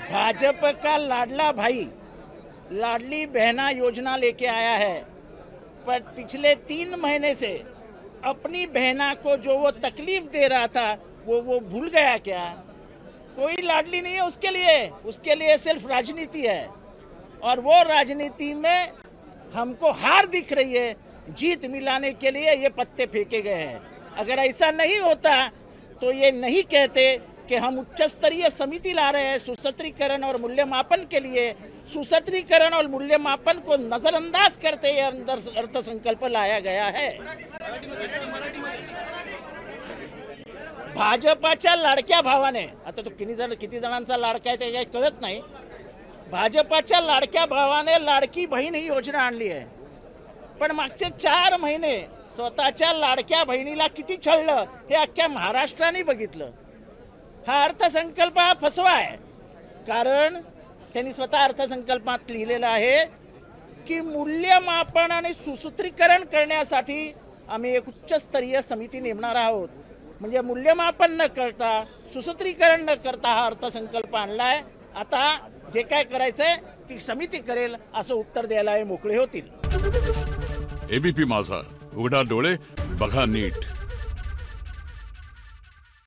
भाजप का लाडला भाई लाडली बहना योजना लेके आया है, पर पिछले 3 महीने से अपनी बहना को जो वो तकलीफ दे रहा था वो भूल गया क्या? कोई लाडली नहीं है उसके लिए सिर्फ राजनीति है, और वो राजनीति में हमको हार दिख रही है। जीत मिलाने के लिए ये पत्ते फेंके गए हैं। अगर ऐसा नहीं होता तो ये नहीं कहते कि हम उच्च स्तरीय समिति ला रहे हैं सुसूत्रीकरण और मूल्यमापन के लिए। सुसूत्रीकरण और मूल्यमापन को नजरअंदाज करते ये अर्थसंकल्प लाया गया है। भाजपाच्या लाडक्या भावाने, आता तो किती जणांचा लाडका आहे ते काही कळत नाही, भाजपाच्या लाडक्या भावाने लाडकी बहीण ही योजना आणली आहे, पण मागचे 4 महिने स्वतःच्या लाडक्या बहिणीला किती छळलं हे अख्ख्या महाराष्ट्राने बघितलं। हा अर्थसंकल्प हा फसवा आहे, कारण त्यांनी स्वतः अर्थसंकल्पात लिहिलेलं आहे की मूल्यमापन आणि सुसूत्रीकरण करण्यासाठी आम्ही एक उच्चस्तरीय समिती नेमणार आहोत। म्हणजे मूल्यमापन न करता सुसूत्रीकरण न करता हा अर्थसंकल्प आणलाय। आता जे काय करायचंय ती समिती करेल असं उत्तर द्यायला हे मोकळे होतील। एबीपी माझा, उघडा डोळे बघा नीट।